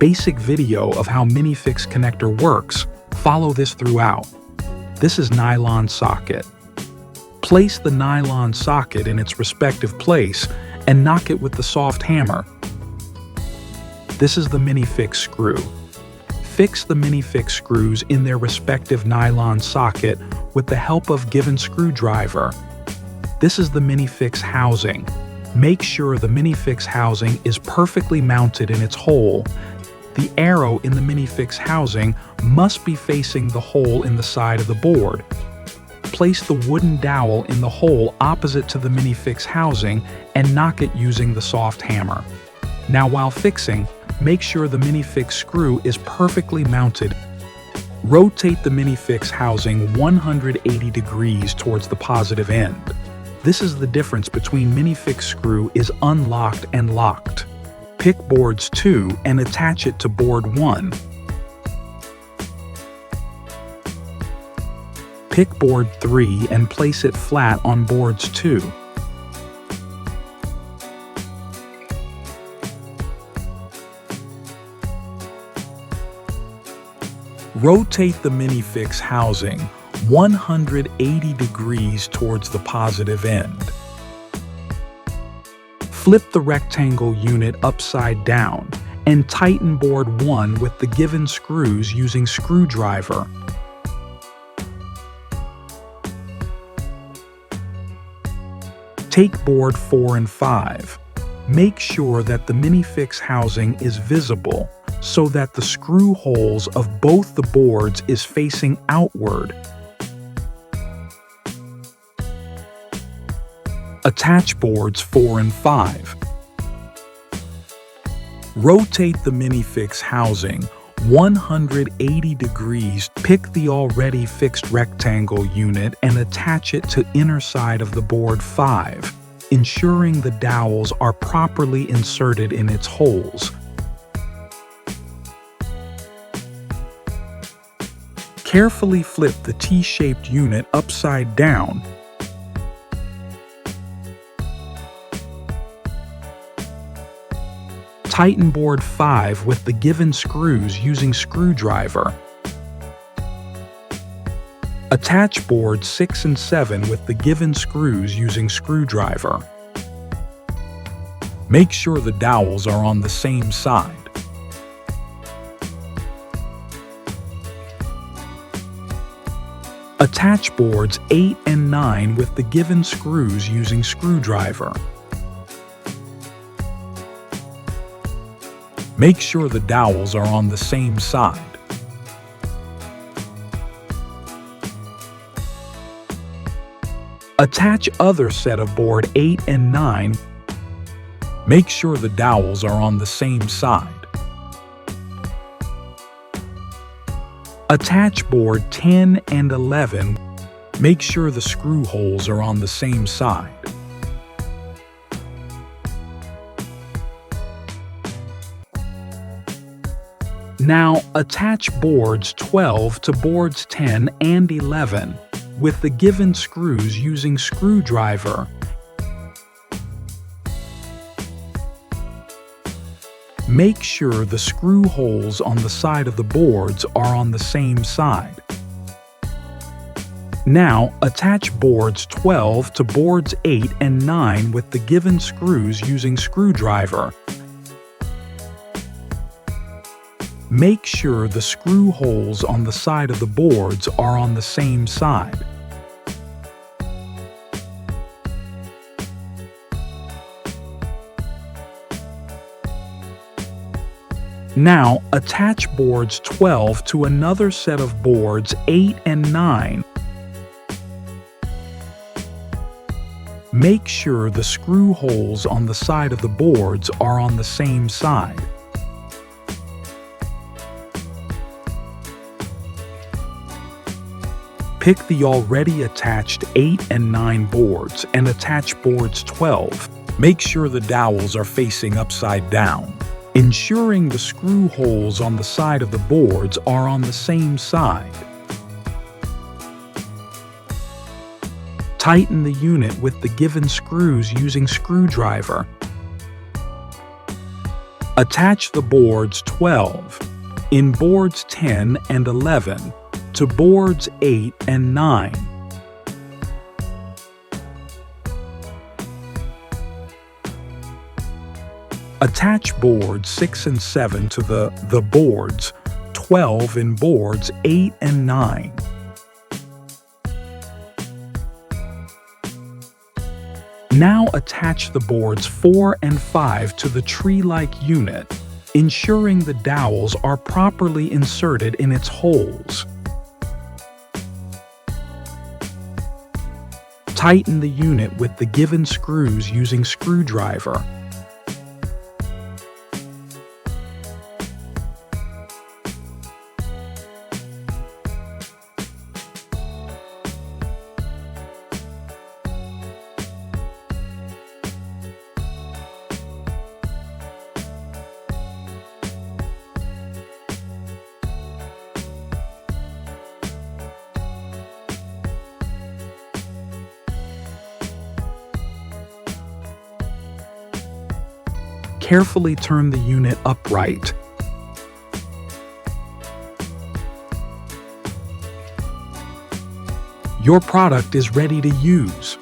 basic video of how Minifix connector works. Follow this throughout. This is nylon socket. Place the nylon socket in its respective place and knock it with the soft hammer. This is the Minifix screw. Fix the Minifix screws in their respective nylon socket with the help of given screwdriver. This is the Minifix housing. Make sure the Minifix housing is perfectly mounted in its hole. The arrow in the Minifix housing must be facing the hole in the side of the board. Place the wooden dowel in the hole opposite to the Minifix housing and knock it using the soft hammer. Now while fixing, make sure the Minifix screw is perfectly mounted. Rotate the Minifix housing 180 degrees towards the positive end. This is the difference between Minifix screw is unlocked and locked. Pick boards 2 and attach it to board 1. Pick board 3 and place it flat on boards 2. Rotate the Minifix housing 180 degrees towards the positive end. Flip the rectangle unit upside down and tighten board 1 with the given screws using screwdriver. Take board 4 and 5. Make sure that the Minifix housing is visible so that the screw holes of both the boards is facing outward. Attach boards 4 and 5. Rotate the Minifix housing 180 degrees. Pick the already fixed rectangle unit and attach it to inner side of the board 5, ensuring the dowels are properly inserted in its holes. Carefully flip the T-shaped unit upside down. Tighten board 5 with the given screws using screwdriver. Attach boards 6 and 7 with the given screws using screwdriver. Make sure the dowels are on the same side. Attach boards 8 and 9 with the given screws using screwdriver. Make sure the dowels are on the same side. Attach other set of board 8 and 9. Make sure the dowels are on the same side. Attach board 10 and 11. Make sure the screw holes are on the same side. Now attach boards 12 to boards 10 and 11 with the given screws using screwdriver. Make sure the screw holes on the side of the boards are on the same side. Now attach boards 12 to boards 8 and 9 with the given screws using screwdriver. Make sure the screw holes on the side of the boards are on the same side. Now attach boards 12 to another set of boards 8 and 9. Make sure the screw holes on the side of the boards are on the same side. Pick the already attached 8 and 9 boards and attach boards 12. Make sure the dowels are facing upside down, ensuring the screw holes on the side of the boards are on the same side. Tighten the unit with the given screws using screwdriver. Attach the boards 12 in boards 10 and 11 to boards 8 and 9. Attach boards 6 and 7 to the boards 12 in boards 8 and 9. Now attach the boards 4 and 5 to the tree-like unit, ensuring the dowels are properly inserted in its holes. Tighten the unit with the given screws using screwdriver. Carefully turn the unit upright. Your product is ready to use.